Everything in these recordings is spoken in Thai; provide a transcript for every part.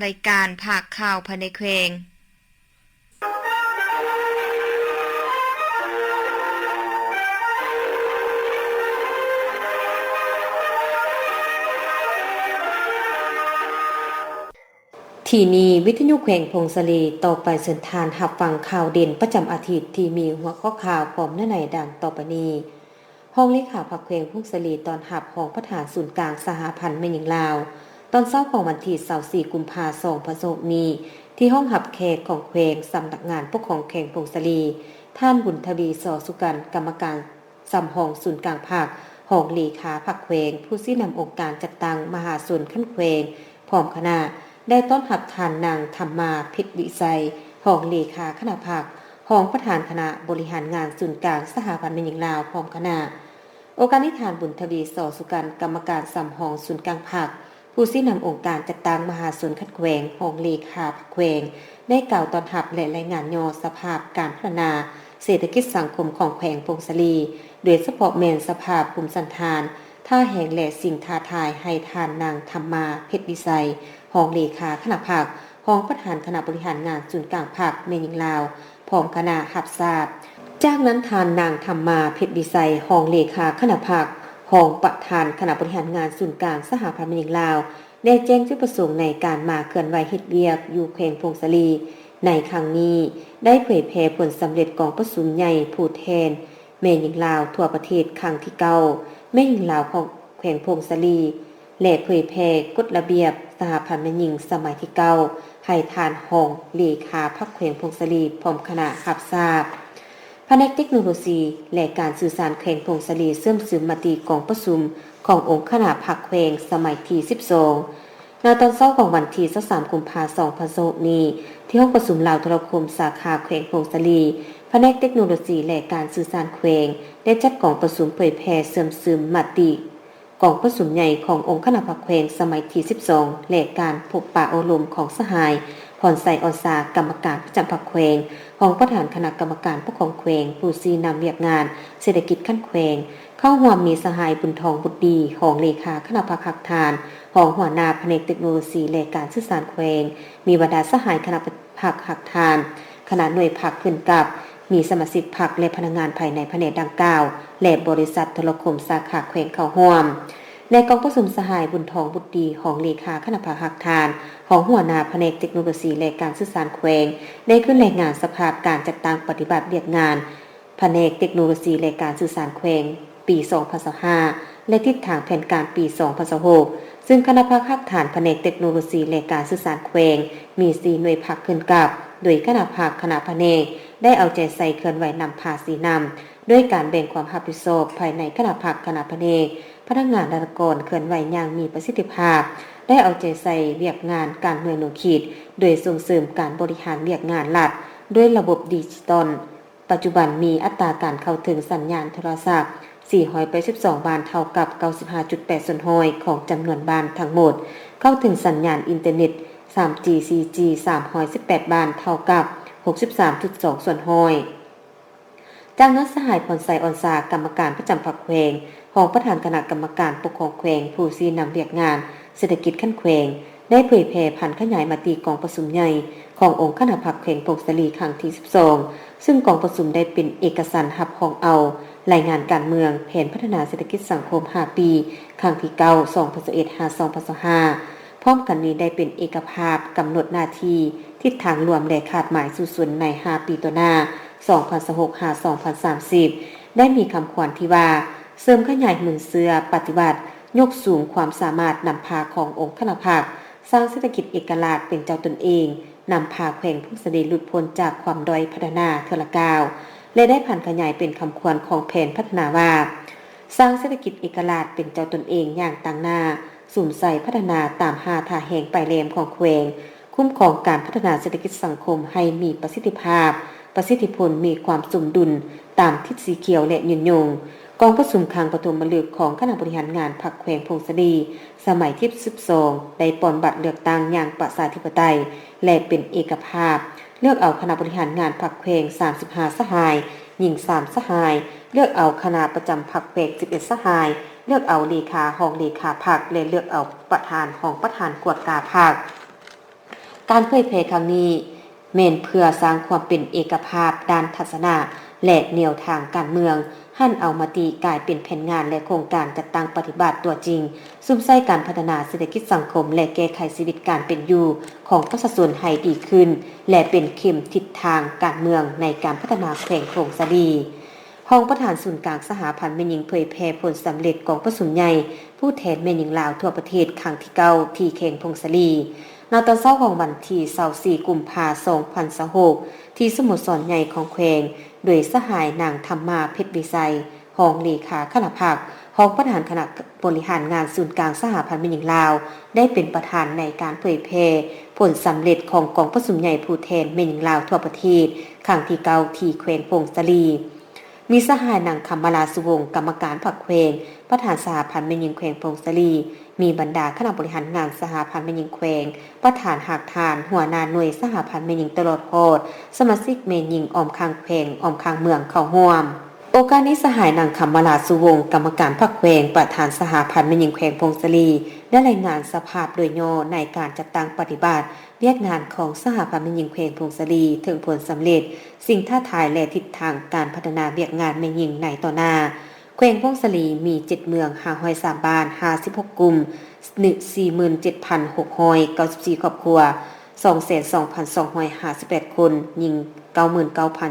รายการภาคข่าวภายในแขวงที่นี้วิทยุแขวงพงศลีต่อไปเสินทานหับฟังข่าวเด่นประจำอาทิตย์ที่มีหัวข้อข่าวพร้อมเนื้อในดังต่อไปนี้ห้องเลขาพรรคแขวงพงศลีตอนหับของประธานศูนย์กลางสหพันธ์แม่หญิงลาวตอนเช้าของวันที่24กุมภาพันธ์2026นี้ที่ห้องหับแขกของแขวงสำนักงานปกครองแขวงพงศลีท่านบุญทวีสอสุกันกรรมการสำห้องศูนย์กลางภาคห้องเลขาพรรคแขวงผู้ชี้นำองค์การจัดตั้งมหาศูนย์ขั้นแขวงพร้อมคณะได้ต้อนรับทานนางธรรมาเพชรวิไสห้องเลขาคณะภาคห้องประธานคณะบริหารงานศูนย์กลางสหพันธ์แม่หญิงลาวพร้อมคณะองค์การนิทานบุญทวีสอสุกันกรรมการสำห้องศูนย์กลางภาคผู้ชี้นำองค์การจัดตั้งมหาศูนย์คัดแขวงห้องเลขาพรรคแขวงได้กล่าวต้อนรับและรายงานย่อสภาพการพัฒนาเศรษฐกิจสังคมของแขวงพงศลีโดยเฉพาะแม่นสภาพภูมิสันฐานท่าแห่งและสิ่งท้าทายให้ทานนางธรรมาเพชรวิไสห้องเลขาคณะภาคห้องประธานคณะบริหารงานศูนย์กลางภาคแม่หญิงลาวพร้อมคณะรับทราบจากนั้นทานนางธรรมาเพชรวิไสห้องเลขาคณะภาคห้องประธานคณะบริหารงานศูนย์กลางสหพันธ์แม่หญิงลาวได้แจ้งจุดประสงค์ในการมาเคลื่อนไหวเฮ็ดเวียกอยู่แขวงพงศลีในครั้งนี้ได้เผยแพร่ผลสำเร็จกองประชุมใหญ่ผู้แทนแม่หญิงลาวทั่วประเทศครั้งที่9แม่หญิงลาวของแขวงพงศลีและเผยแพร่กฎระเบียบสหพันธ์แม่หญิงสมัยที่9ให้ทานห้องเลขาพรรคแขวงพงศลีพร้อมคณะรับทราบแผนกเทคโนโลยีและการสื่อสารแขวงพงศลีเสื่อมซึมมติกองประชุมขององค์คณะพรรคแขวงสมัยที่12ณตอนเช้าของวันที่23กุมภาพันธ์2026นี้ที่ห้องประชุมลาวโทรคมสาขาแขวงพงศลีแผนกเทคโนโลยีและการสื่อสารแขวงได้จัดกองประชุมเผยแพร่เสื่อมซึมมติกองประชุมใหญ่ขององค์คณะพรรคแขวงสมัยที่12และการพบปะอบรมของสหายพรไสออนซากรรมการประจำพรรคแขวงของประธานคณะกรรมการปกครองแขวงผู้ชี้นำเวียกงานเศรษฐกิจขั้นแขวงเข้าร่วมมีสหายบุญทองบุตรดีของเลขาคณะพรรคหักทานของหัวหน้าแผนกเทคโนโลยีและการสื่อสารแขวงมีบรรดาสหายคณะพรรคหักทานคณะหน่วยพรรคขึ้นกับมีสมาชิกพรรคและพนักงานภายในแผนกดังกล่าวและบริษัทโทรคมสาขาแขวงเข้าร่วมในกองประชุมสหายบุญทองบุตรดีของเลขาคณะพรรคหักทานของหัวหน้าแผนกเทคโนโลยีและการสื่อสารแขวงได้ขึ้นรายงานสภาพการจัดตั้งปฏิบัติเวียกงานแผนกเทคโนโลยีและการสื่อสารแขวงปี2025และทิศทางแผนการปี2026ซึ่งคณะพรรคหักฐานแผนกเทคโนโลยีและการสื่อสารแขวงมี4หน่วยพรรคขึ้นกับโดยคณะพรรคคณะแผนกได้เอาใจใส่เคลื่อนไหวนำพาสีนำด้วยการแบ่งความรับผิดชอบภายในคณะพรรคคณะแผนกพนักงานราชการเคลื่อนไหวอย่างมีประสิทธิภาพได้เอาใจใส่เวียกงานการเมืองหน่วยขีดโดยส่งเสริมการบริหารเวียกงานรัฐด้วยระบบดิจิตอลปัจจุบันมีอัตราการเข้าถึงสัญญาณโทรศัพท์482 บานเท่ากับ 95.8 ส่วนห้อยของจำนวนบานทั้งหมดเข้าถึงสัญญาณอินเทอร์เน็ต 3G 4G 318 บานเท่ากับ 63.2 ส่วนห้อยจากนั้นสหายพรไสออนซากรรมการประจำพรรคแขวงของประธานคณะกรรมการปกครองแขวงผู้ชี้นำเวียกงานเศรษฐกิจขั้นแขวงได้เผยแพร่ผันขยายมติกองประชุมใหญ่ขององค์คณะพรรคแขวงพงศลีครั้งที่12ซึ่งกองประชุมได้เป็นเอกสารรับรองเอารายงานการเมืองแผนพัฒนาเศรษฐกิจสังคม5ปีครั้งที่9 2021-2025พร้อมกันนี้ได้เป็นเอกภาพกำหนดหน้าที่ทิศทางรวมและคาดหมายสู่ส่วนใน5ปีต่อหน้า2026-2030ได้มีคำขวัญที่ว่าเสริมขยายหมื่นเสือปฏิบัติยกสูงความสามารถนำพาขององค์คณะพรรคสร้างเศรษฐกิจเอกราชเป็นเจ้าตนเองนำพาแขวงพงศลีหลุดพ้นจากความด้อยพัฒนาเทอละก้าวและได้ผ่านขยายเป็นคำขวัญของแผนพัฒนาว่าสร้างเศรษฐกิจเอกราชเป็นเจ้าตนเองอย่างต่างหน้าสูนใส่พัฒนาตาม5ท่าแห่งปลายแหลมของแขวงคุ้มครองการพัฒนาเศรษฐกิจสังคมให้มีประสิทธิภาพประสิทธิผลมีความสมดุลตามทิศสีเขียวและยืนยงกองประชุมครั้งปฐมฤกษ์ของคณะบริหารงานพรรคแขวงพงศลีสมัยที่12ได้ปอนบัตรเลือกตั้งอย่างประชาธิปไตยและเป็นเอกภาพเลือกเอาคณะบริหารงานพรรคแขวง35สหายหญิง3สหายเลือกเอาคณะประจำพรรคแขวง11สหายเลือกเอาเลขาห้องเลขาพรรคและเลือกเอาประธานห้องประธานกวดกาพรรค การเผยแพร่ครั้งนี้แม่นเพื่อสร้างความเป็นเอกภาพด้านทัศนะและแนวทางการเมืองหั่นเอามาตีกลายเป็นแผนงานและโครงการจัดตั้งปฏิบัติตัวจริงซุ่มใส่การพัฒนาเศรษฐกิจสังคมและแก้ไขชีวิตการเป็นอยู่ของประชาชนให้ดีขึ้นและเป็นเข็มทิศทางการเมืองในการพัฒนาแขวงโขงสะดีห้องประธานศูนย์กลางสหพันธ์แม่หญิงเผยแพร่ผลสำเร็จของประชุมใหญ่ผู้แทนแม่หญิงลาวทั่วประเทศครั้งที่9ที่แขวงพงศลีณตอนเช้าของวันที่24กุมภาพันธ์2026ที่สโมสรใหญ่ของแขวงโดยสหายนางธรรมาเพชรวิไสรองเลขาคณะภาครองประธานคณะบริหารงานศูนย์กลางสหพันธ์แม่หญิงลาวได้เป็นประธานในการเผยแพร่ผลสำเร็จของกองประชุมใหญ่ผู้แทนแม่หญิงลาวทั่วประเทศครั้งที่9ที่แขวงพงศลีมีสหายนางคำมาลาสุวงศ์กรรมการพรรคแขวงประธานสหพันธ์แม่หญิงแขวงพงศลีมีบรรดาคณะบริหารงานสหพันธ์แม่หญิงแขวงประธานหากทานหัวหน้าหน่วยสหพันธ์แม่หญิงตลอดโพดสมาชิกแม่หญิงออมคางแขวงออมคางเมืองเข้าร่วมโอกาสนี้สหายนางคำมาลาสุวงศ์กรรมการพรรคแขวงประธานสหพันธ์แม่หญิงแขวงพงศลีได้รายงานสภาพโดยย่อในการจัดตั้งปฏิบัติเวียกงานของสหพันธ์แม่หญิงแขวงพงศลีถึงผลสำเร็จสิ่งท้าทายและทิศทางการพัฒนาเวียกงานแม่หญิงในต่อหน้าแขวงพงศลีมี7เมือง503บ้าน56กลุ่ม47,694 ครอบครัว 22,258 คนหญิง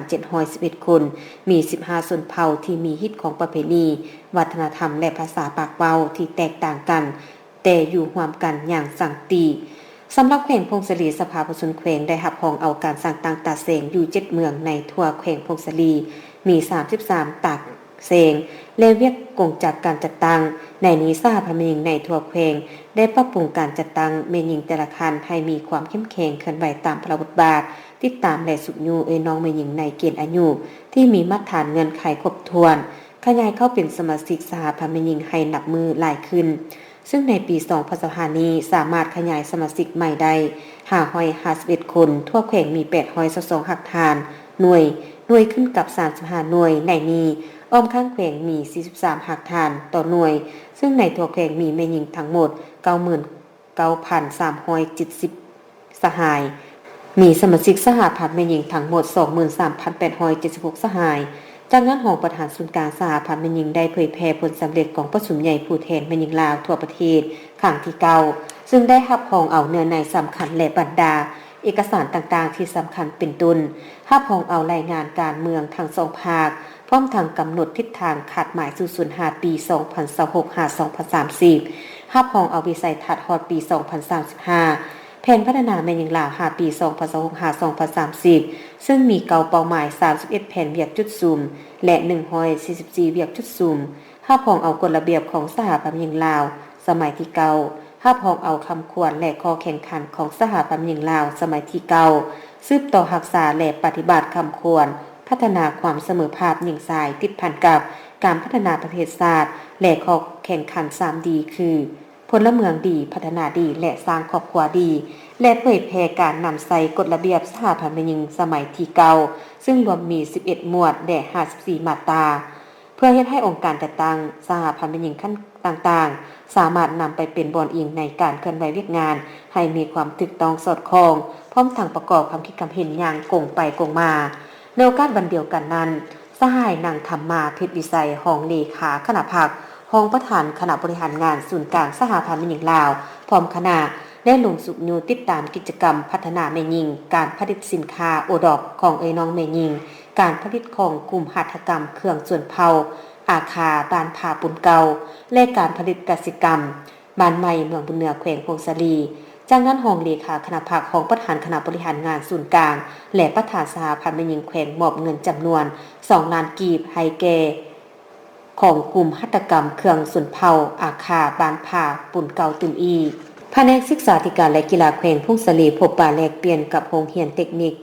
99,711 คนมี15ชนเผ่าที่มีฮิตของประเพณีวัฒนธรรมและภาษาปากเว้าที่แตกต่างกันแต่อยู่ร่วมกันอย่างสันติสำหรับแขวงพงศลีสภาผู้ชนแขวงได้รับรองเอาการสร้างตั้งตาเสงอยู่7เมืองในทั่วแขวงพงศลีมี33ตากเสงและเวียกกงจากการจัดตั้งในนี้สหพันธ์แม่หญิงในทั่วแขวงได้ปรับปรุงการจัดตั้งแม่หญิงแต่ละคันให้มีความเข้มแข็งเคลื่อนไหวตามพระบทบาทติดตามและสุญญูน้องแม่หญิงในเกณฑ์อายุที่มีมาตรฐานเงื่อนไขครบถ้วนขยายเข้าเป็นสมาชิกสหพันธ์แม่หญิงให้นับมือหลายขึ้นซึ่งในปี2025นี้สามารถขยายสมาชิกใหม่ได้551คนทั่วแขวงมี822หักฐานหน่วยขึ้นกับ35หน่วยในนี้อ้อมข้างแขวงมี43หักฐานต่อหน่วยซึ่งในทั่วแขวงมีแม่หญิงทั้งหมด 99,370 สหายมีสมาชิกสหพันธ์แม่หญิงทั้งหมด 23,876 สหายจากนั้นหองประธานศูนย์กลางสหพันธ์แม่หญิงได้เผยแพร่ผลสำเร็จของประชุมใหญ่ผู้แทนแม่หญิงลาวทั่วประเทศครั้งที่9ซึ่งได้รับรองเอาเนื้อในสำคัญและบรรดาเอกสารต่างๆที่สำคัญเป็นต้นรับรองเอารายงานการเมืองทั้ง2ภาคพร้อมทั้งกำหนดทิศทางขาดหมายสู่05ปี2026-2030รับรองเอาวิสัยทัศน์ฮอดปี2035แผนพัฒนาแม่หญิงลาว5ปี2026-2030ซึ่งมีเป้าหมาย31แผนเวียกจุดซูมและ144เวียกจุดซูมรับรองเอากฎระเบียบของสหพันธ์แม่หญิงลาวสมัยที่9รับรองเอาคำควรและข้อแข่งขันของสหพันธ์แม่หญิงลาวสมัยที่9สืบต่อรักษาและปฏิบัติคำควรพัฒนาความเสมอภาคหญิงชายติดพันกับการพัฒนาประเทศชาติและข้อแข่งขัน3ดีคือพลเมืองดีพัฒนาดีและสร้างครอบครัวดีและเผยแพร่การนำใส่กฎระเบียบสหพันธ์แม่หญิงสมัยที่9ซึ่งรวมมี11หมวดและ54มาตราเพื่อเฮ็ดให้องค์การจัดตั้งสหพันธ์แม่หญิงขั้นต่างๆสามารถนำไปเป็นบอนอิงในการเคลื่อนไหวเวียกงานให้มีความถูกต้องสอดคล้องพร้อมทั้งประกอบความคิดความเห็นอย่างกงไปกงมาในโอกาสวันเดียวกันนั้นสหายนางธรรมาเพชรวิไสรองเลขาคณะภาครองประธานคณะบริหารงานศูนย์กลางสหพันธ์แม่หญิงลาวพร้อมคณะได้ลงสุญูติดตามกิจกรรมพัฒนาแม่หญิงการผลิตสินค้าโอดอปของน้องแม่หญิงการผลิตของกลุ่มหัตถกรรมเครื่องส่วนเผาอาคาบ้านผาปูนเก่าและการผลิตกสิกรรมบ้านใหม่เมืองบุญเหนือแขวงพงศลีจากนั้นรองเลขาคณะภาคของประธานคณะบริหารงานศูนย์กลางและประธานสหพันธ์แม่หญิงแขวงมอบเงินจำนวน2ล้านกีบให้แก่ของกลุ่มหัตถกรรมเครื่องส่วนเผาอาคาบ้านผาปูนเก่าตุ่มอีแผนกศึกษาธิการและกีฬาแขวงพงศลีพบปะแลกเปลี่ยนกับโรงเรียนเทคนิค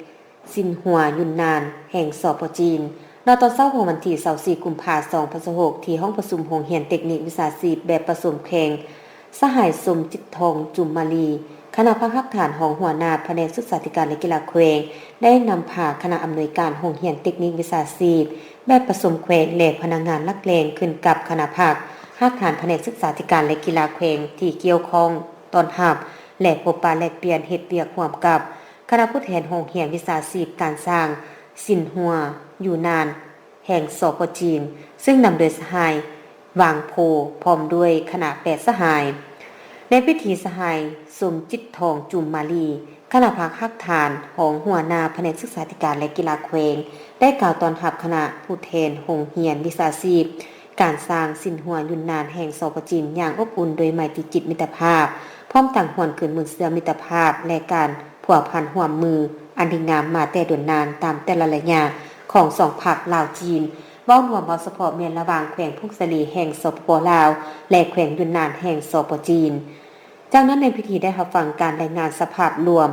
ซินหัวยุนนานแห่งสป.จีนณตอนเช้าของวันที่24กุมภาพันธ์2026ที่ห้องประชุมโรงเรียนเทคนิควิชาชีพแบบผสมแข่งสหายสมจิตทองจุมมาลีคณะพักฐานของหัวหน้าแผนกศึกษาธิการและกีฬาแขวงได้นำพาคณะอำนวยการโรงเรียนเทคนิควิชาชีพแบบผสมแขวงและพนักงานนักเลงขึ้นกับคณะภาคฐานแผนกศึกษาธิการและกีฬาแขวงที่เกี่ยวข้องตอนหับ และพบปะแลกเปลี่ยนเฮ็ดเวียกร่วมกับคณะผู้แทนโรงเรียนวิชาชีพการสร้างสินหัวอยู่นานแห่งสปจีนซึ่งนำโดยสหายวางโพพร้อมด้วยคณะ8สหายในพิธีสหายสมจิตทองจุมมาลีคณะพักฮักฐานของหัวหน้าแผนกศึกษาธิการและกีฬาแขวงได้กล่าวตอนรับคณะผู้แทนโรงเรียนวิชาชีพการสร้างสินหัวยุนนานแห่งสปจีนอย่างอบอุ่นโดยไมตรีจิตมิตรภาพพร้อมตั้งหวนขึ้นมือเสื้อมิตรภาพและการผัวพันห่วมมืออันดีงามมาแต่ดนนานตามแต่ละระยะของสองภาคลาวจีนเว้ารวมเอาเฉพาะเมียนระหว่างแขวงพุกสลีแห่งสปปลาวและแขวงยุนนานแห่งสปจีนจากนั้นในพิธีได้รับฟังการรายงานสภาพรวม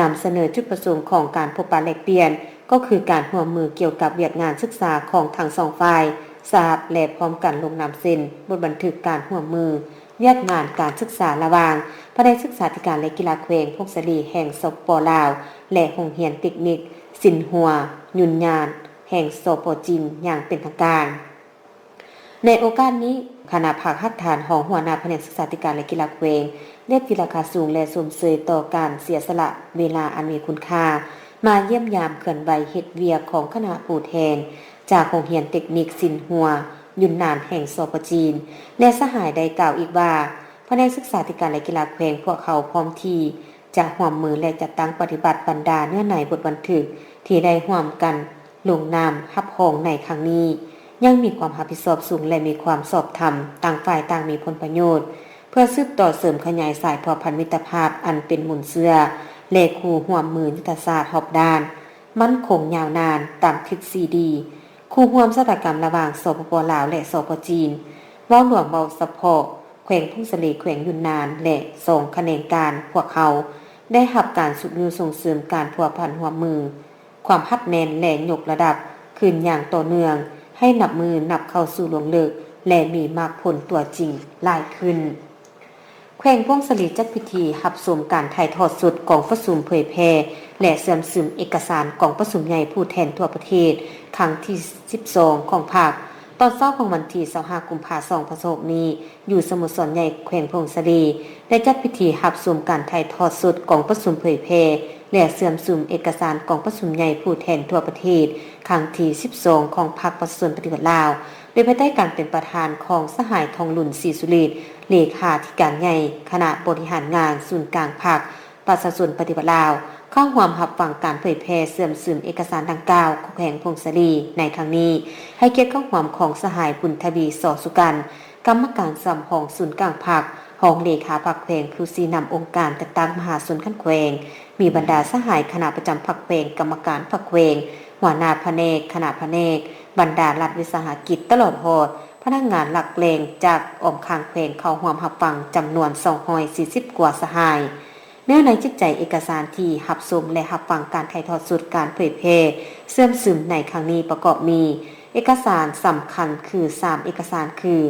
นำเสนอจุดประสงค์ของการพบปะแลกเปลี่ยนก็คือการร่วมมือเกี่ยวกับเวียกงานศึกษาของทั้งสองฝ่ายทราบและพร้อมกันลงนามเซ็นบทบันทึกการร่วมมือเวียกงานการศึกษาระหว่างแผนกศึกษาธิการและกีฬาแขวงพุกสลีแห่งสปปลาวและโรงเรียนเทคนิคสินหัวยุนยานแห่งสปจีนอย่างเป็นทางการในโอกาสนี้คณะภาคฮักฐานของหัวหน้าแผนกศึกษาธิการและกีฬาแขวงเรียกที่ราคาสูงและสมเสยต่อการเสียสละเวลาอันมีคุณค่ามาเยี่ยมยามเคลื่อนไหวเฮ็ดเวียกของคณะผู้แทนจากโรงเรียนเทคนิคสินหัวยุนนานแห่งสปจีนและสหายได้กล่าวอีกว่าแผนกศึกษาธิการและกีฬาแขวงพวกเขาพร้อมที่จะร่วมมือและจัดตั้งปฏิบัติบรรดาเนื้อในบทบันทึกที่ได้ร่วมกันลงนามรับรองในครั้งนี้ยังมีความรับผิดชอบสูงและมีความสอบธรรมต่างฝ่ายต่างมีผลประโยชน์เพื่อสืบต่อเสริมขยายสายพันธมิตรภาพอันเป็นหมุนเสื้อและคู่ร่วมมือยุทธศาสตร์รอบด้านมั่นคงยาวนานตามทฤษฎีคู่ร่วมชะตากรรมระหว่างสปปลาวและสปจีนเว้าหลวงเว้าเฉพาะแขวงทุ่งเสลี่แขวงยุนนานและส่งคะแนนการพวกเขาได้รับการสุดยือส่งเสริมการพัวพันร่วมมือความฮับแน่นและยกระดับขึ้นอย่างต่อเนื่องให้นับมือนับเข้าสู่หลวงเลิกและมีมากผลตัวจริงหลายขึ้นแขวงพวงสลีจัดพิธีรับชมการถ่ายทอดสดกองประชุมเผยแพร่และเสื่อมซึมเอกสารกองประชุมใหญ่ผู้แทนทั่วประเทศครั้งที่12ของภาคตอนเช้าของวันที่25กุมภาพันธ์2026นี้อยู่สโมสรใหญ่แขวงพวงสลีได้จัดพิธีรับชมการถ่ายทอดสดกองประชุมเผยแพร่และเสื่อมซึมเอกสารกองประชุมใหญ่ผู้แทนทั่วประเทศครั้งที่12ของพรรคประชาชนปฏิวัติลาวโดยภายใต้การเป็นประธานของสหายทองหลุ่นศรีสุฤทธิ์เลขาธิการใหญ่คณะบริหารงานศูนย์กลางพรรคประชาชนปฏิบัติลาวเข้าร่วมรับฟังการเผยแพร่เสื่อมซึมเอกสารดังกล่าวของแขวงพงศลีในครั้งนี้ให้เกียรติเข้าร่วมของสหายบุญทวีสอสุกันกรรมการสำของศูนย์กลางพรรครองเลขาพรรคแขวงผู้ชี้นำองค์การจัดตั้งมหาชนขั้นแขวงมีบรรดาสหายคณะประจำพรรคแขวงกรรมการพรรคแขวงหัวหน้าแผนกคณะแผนกบรรดารัฐวิสาหกิจตลอดหอดพนักงานหลักแรงจากอ้อมข้างแขวงเข้าร่วมรับฟังจำนวน240กว่าสหายเนื้อในจิตใจเอกสารที่รับชมและรับฟังการถ่ายทอดสดการเผยแพร่เสื่อมซึมในครั้งนี้ประกอบมีเอกสารสำคัญคือ3เอกสารคือ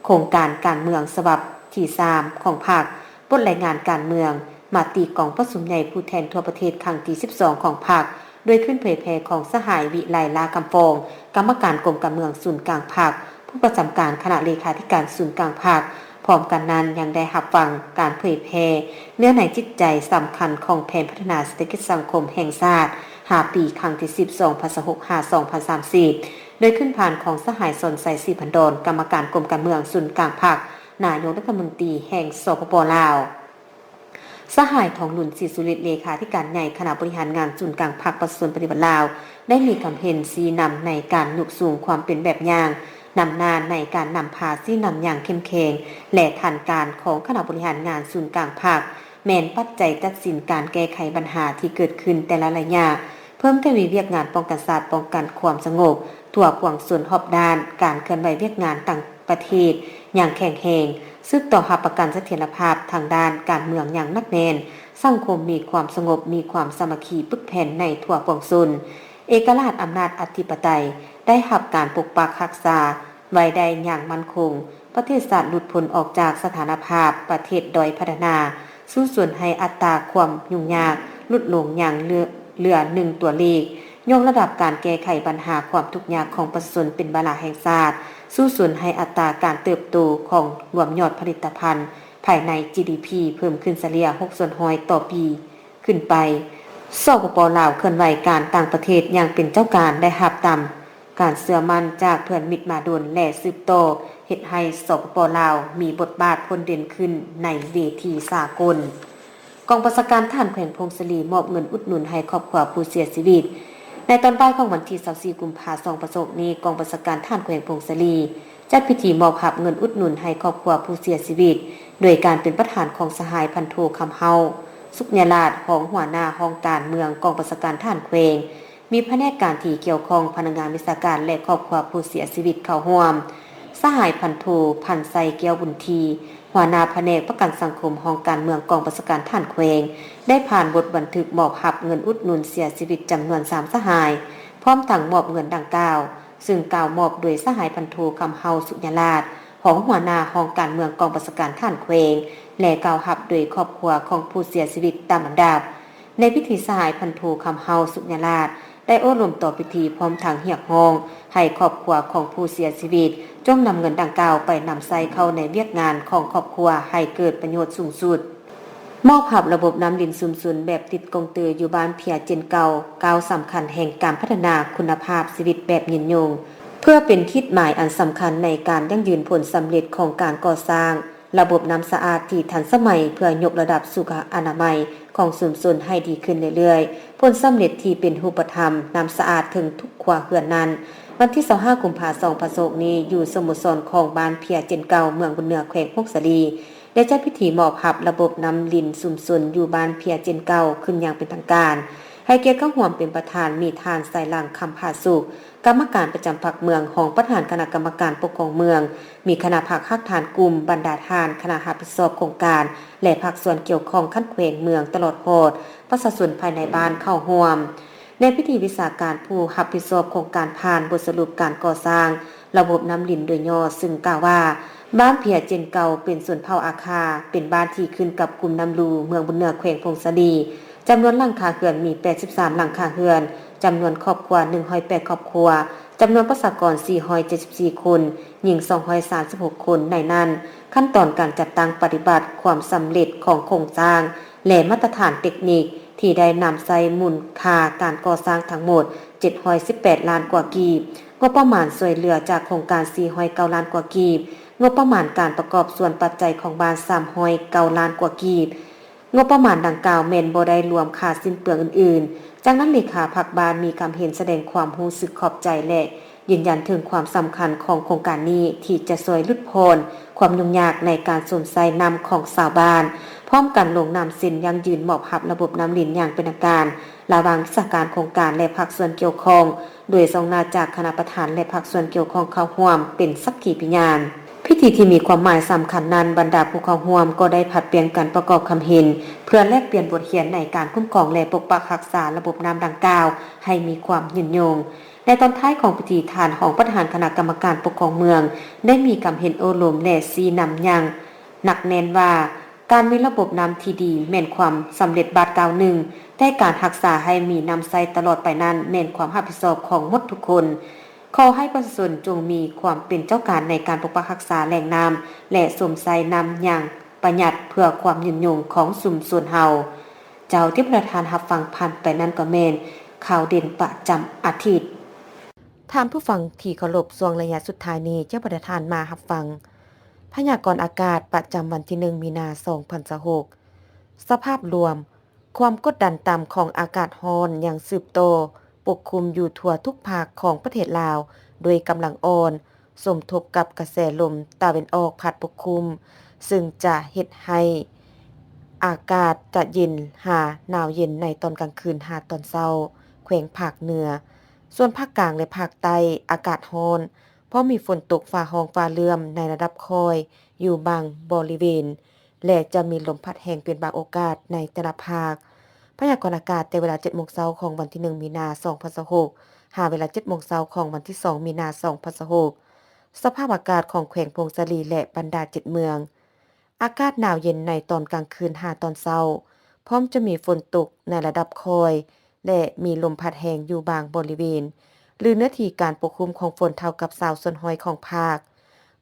โครงการการเมืองฉบับที่3ของพรรคบทรายงานการเมืองมาติกองประชุมใหญ่ผู้แทนทั่วประเทศครั้งที่12ของพรรคโดยขึ้นเผยแพร่ของสหายวิไลลากำฟองกรรมการกรมการเมืองศูนย์กลางพรรคผู้ประจำการคณะเลขาธิการศูนย์กลางพรรคพร้อมกันนั้นยังได้รับฟังการเผยแพร่เนื้อในจิตใจสำคัญของแผนพัฒนาเศรษฐกิจสังคมแห่งชาติ5ปีครั้งที่2025-2030โดยขึ้นผ่านของสหายสนไสศรีพันดรกรรมการกรมการเมืองศูนย์กลางพรรคนายกรัฐมนตรีแห่งสปปลาวสหายทองหลุ่นศรีสุฤทธิ์เลขาธิการใหญ่คณะบริหารงานศูนย์กลางพรรคประชาชนปฏิบัติลาวได้มีความเห็นชี้นำในการยกสูงความเป็นแบบอย่างนำหน้าในการนำพาชี้นำอย่างเข้มแข็งและทันการของคณะบริหารงานศูนย์กลางพรรคแม้นปัจจัยตัดสินการแก้ไขปัญหาที่เกิดขึ้นแต่ละระยะเพิ่มทวีเวียกงานป้องกันศาสตร์ป้องกันความสงบทั่วปวงส่วนรอบด้านการเคลื่อนไหวเวียกงานต่างประเทศอย่างแข็งแรงซึ่งต่อหาประกันเสถียรภาพทางด้านการเมืองอย่างนักแน่นสังคมมีความสงบมีความสามัคคีปึกแผ่นในทั่วปวงส่วนเอกราชอำนาจอธิปไตยได้รับการปกปักรักษาไว้ได้อย่างมั่นคงประเทศชาติหลุดพ้นออกจากสถานภาพประเทศด้อยพัฒนาสู่ส่วนให้อัตราความยุ่งยากลดลงอย่างเหลือ1ตัวเลขยกระดับการแก้ไขปัญหาความทุกข์ยากของประชาชนเป็นวาระแห่งชาติสู่ส่วนให้อัตราการเติบโตของรวมยอดผลิตภัณฑ์ ภายใน GDP เพิ่มขึ้นเฉลี่ย6%ต่อปีขึ้นไปสปป.ลาวเคลื่อนไหวการต่างประเทศอย่างเป็นเจ้าการได้รับตามการเชื่อมั่นจากเพื่อนมิตรมาดนและสืบต่อเฮ็ดให้สปป.ลาวมีบทบาทพ้นเด่นขึ้นในเวทีสากลกองประชาการทหารแขวงพงศลีมอบเงินอุดหนุนให้ครอบครัวผู้เสียชีวิตในตอนบ่ายของวันที่24กุมภาพันธ์2026นี้กองประชาการทหารแขวงพงศลีจัดพิธีมอบรับเงินอุดหนุนให้ครอบครัวผู้เสียชีวิตโดยการเป็นประธานของสหายพันโทคำเฮาสุขญาลาภของหัวหน้าห้องการเมืองกองประชาการทหารแขวงมีแผนกการที่เกี่ยวข้องพนักงานวิชาการและครอบครัวผู้เสียชีวิตเข้าร่วมสหายพันโทพันไซแก้วบุญทีหัวหน้าแผนกประกันสังคมห้องการเมืองกองประชาการทหารแขวงได้ผ่านบทบันทึกมอบรับเงินอุดหนุนเสียชีวิตจำนวน3สหายพร้อมทั้งมอบเงินดังกล่าวซึ่งกล่าวมอบโดยสหายพันโทคำเฮาสุญญาลาภของหัวหน้าห้องการเมืองกองประชาการทหารแขวงและกล่าวรับโดยครอบครัวของผู้เสียชีวิตตามลำดับในพิธีสหายพันโทคำเฮาสุญญาลาภได้อบรมต่อพิธีพร้อมทางเรียกร้องให้ครอบครัวของผู้เสียชีวิตจงนำเงินดังกล่าวไปนำใส่เข้าในเวียกงานของครอบครัวให้เกิดประโยชน์สูงสุดมอบหับระบบน้ำดินซุมซุนแบบติดกงเตืออยู่บ้านเพียเจนเก่าก้าวสำคัญแห่งการพัฒนาคุณภาพชีวิตแบบยืนยงเพื่อเป็นทิศหมายอันสำคัญในการยั่งยืนผลสำเร็จของการก่อสร้างระบบน้ำสะอาดที่ทันสมัยเพื่อยกระดับสุขอนามัยของชุมชนให้ดีขึ้นเรื่อยๆผลสำเร็จที่เป็นรูปธรรมน้ำสะอาดถึงทุกครัวเรือนนั้นวันที่25กุมภาพันธ์2026นี้อยู่สโมสรของบ้านเพียเจนเก่าเมืองบุญเหนือแขวงพงศลีได้จัดพิธีมอบรับระบบน้ำลินชุมชนอยู่บ้านเพียเจนเก่าขึ้นอย่างเป็นทางการให้เกียรติเข้าร่วมเป็นประธานมีทานสายหลังคำผาสุขกรรมการประจำพรรคเมืองของประธานคณะกรรมการปกครองเมืองมีคณะพรรคฮักฐานกลุ่มบรรดาทานคณะรับผิดชอบโครงการและภาคส่วนเกี่ยวข้องขั้นแขวงเมืองตลอดโหดประชาชนภายในบ้านเข้าร่วมในพิธีวิสาการผู้รับผิดชอบโครงการผ่านบทสรุปการก่อสร้างระบบน้ำลินโดยย่อซึ่งกล่าวว่าบ้านเพียเจนเก่าเป็นส่วนเผ่าอาคาเป็นบ้านที่ขึ้นกับกลุ่มน้ำลูเมืองบุญเหนือแขวงพงศลีจำนวนหลังคาเรือนมี83หลังคาเรือนจำนวนครอบครัว108ครอบครัวจำนวนประชากร474คนหญิง236คนในนั้นขั้นตอนการจัดตั้งปฏิบัติความสำเร็จของโครงสร้างและมาตรฐานเทคนิคที่ได้นำใส่มูลค่าการก่อสร้างทั้งหมด718ล้านกว่ากีบงบประมาณช่วยเหลือจากโครงการ409ล้านกว่ากีบงบประมาณการประกอบส่วนปัจจัยของบ้าน309ล้านกว่ากีบงบประมาณดังกล่าวแม่นบ่ได้รวมค่าสิ้นเปลืองอื่นๆจากนั้นเลขาพรรคบ้านมีความเห็นแสดงความรู้สึกขอบใจและยืนยันถึงความสำคัญของโครงการนี้ที่จะช่วยลดพ้นความยุ่งยากในการสวมใส่น้ำของชาวบ้านพร้อมกันลงนามเซ็นยังยืนมอบรับระบบน้ำลินอย่างเป็นทางการระหว่างวิชาการโครงการและภาคส่วนเกี่ยวข้องโดยทรงนาจากคณะประธานและภาคส่วนเกี่ยวข้องเข้าร่วมเป็นสักขีพยานพิธีที่มีความหมายสำคัญนั้นบรรดาผู้เข้าร่วมก็ได้ผัดเปลี่ยนกันประกอบคำเห็นเพื่อแลกเปลี่ยนบทเรียนในการคุ้มครองและปกปักรักษาระบบน้ำดังกล่าวให้มีความยืนยงในตอนท้ายของพิธีทานของประธานคณะกรรมการปกครองเมืองได้มีคำเห็นโอโลมและซีนำยังหนักแน่นว่าการมีระบบน้ำที่ดีแม่นความสำเร็จบาทกล่าวหนึ่งแต่การรักษาให้มีน้ำใสตลอดไปนั้นแม่นความรับผิดชอบของหมดทุกคนขอให้ประชาชนจงมีความเป็นเจ้าการในการปกปักรักษาแหล่งน้ำและสวมใส่น้ำอย่างประหยัดเพื่อความยืนยงของชุมชนเฮาเจ้าที่ประธานรับฟังผ่านไปนั้นก็แม่นข่าวเด่นประจำอาทิตย์ท่านผู้ฟังที่เคารพช่วงระยะสุดท้ายนี้เจ้าประธานมารับฟังพยากรณ์อากาศประจำวันที่1มีนาคม2026สภาพรวมความกดดันต่ำของอากาศร้อนยังสืบโตปกคลุมอยู่ทั่วทุกภาคของประเทศลาวโดยกำลังอ่อนสมทบกับกระแสลมตะวันออกพัดปกคลุมซึ่งจะเฮ็ดให้อากาศจะเย็นหาหนาวเย็นในตอนกลางคืนหาตอนเช้าแขวงภาคเหนือส่วนภาคกลางและภาคใต้อากาศร้อนเพราะมีฝนตกฟ้าร้องฟ้าเหลื่อมในระดับคอยอยู่บางบริเวณและจะมีลมพัดแรงเป็นบางโอกาสในแต่ละภาคพยากรณ์อากาศแต่เวลา 7:00 นของวันที่1มีนาคม2026หาเวลา 7:00 นของวันที่2มีนาคม2026สภาพอากาศของแขวงพงศลีและบรรดา7เมืองอากาศหนาวเย็นในตอนกลางคืนหาตอนเช้าพร้อมจะมีฝนตกในระดับคอยและมีลมพัดแรงอยู่บางบริเวณหรือเนื้อที่การปกคลุมของฝนเท่ากับ20%ของภาค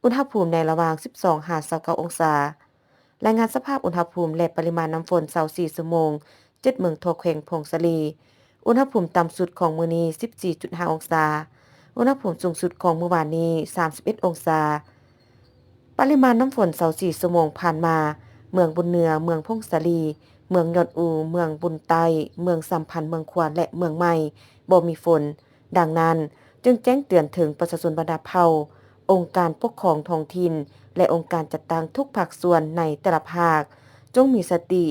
อุณหภูมิในระหว่าง12-29องศา รายงานสภาพอุณหภูมิและปริมาณน้ำฝน24ชั่วโมง7เมืองทั่วแขวงพงศลีอุณหภูมิต่ำสุดของมื้อนี้ 14.5 องศาอุณหภูมิสูงสุดของมื้อวานนี้ 31 องศาปริมาณน้ำฝน24ชั่วโมงผ่านมาเมืองบุญเหนือเมืองพงศลีเมืองยอดอูเมืองบุญไต้เมืองสัมพันธ์เมืองขวานและเมืองใหม่บ่มีฝนดังนั้นจึงแจ้งเตือนถึงประชาชนบรรดาเผ่าองค์การปกครองท้องถิ่นและองค์การจัดตั้งทุกภาคส่วนในแต่ละภาคจงมีสติ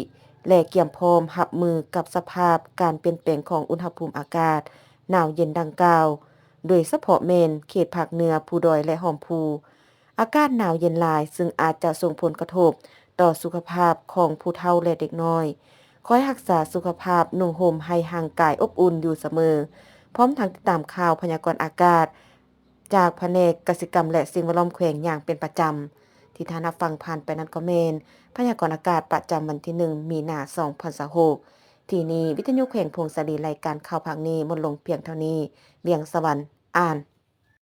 และเตรียมพร้อมรับมือกับสภาพการเปลี่ยนแปลงของอุณหภูมิอากาศหนาวเย็นดังกล่าวโดยเฉพาะแม่นเขตภาคเหนือภูดอยและหอมภูอากาศหนาวเย็นหลายซึ่งอาจจะส่งผลกระทบต่อสุขภาพของผู้เฒ่าและเด็กน้อยคอยรักษาสุขภาพนุ่งห่มให้ห่างกายอบอุ่นอยู่เสมอพร้อมทั้งติดตามข่าวพยากรณ์อากาศจากแผนกกสิกรรมและสิ่งแวดล้อมแขวงอย่างเป็นประจำที่ท่านรับฟังผ่านไปนั้นก็แม่นพยากรณ์อากาศประจำวันที่1มีนาคม2026ที่นี้วิทยุแขวงพงศลีรายการข่าวภาคนี้หมดลงเพียงเท่านี้เวียงสวรรค์อ่าน